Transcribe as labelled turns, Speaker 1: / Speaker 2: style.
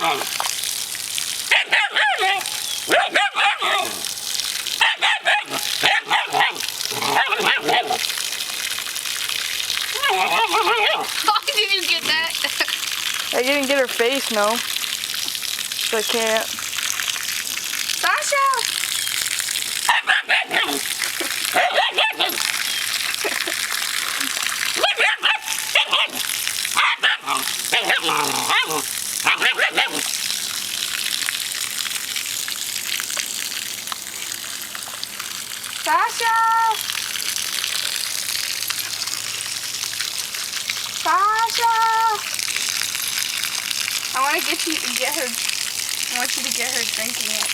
Speaker 1: Did you get that?
Speaker 2: I didn't get her face, no. So I can't.
Speaker 1: Sasha! Sasha! Sasha! I want to get her. I want you to get her drinking it.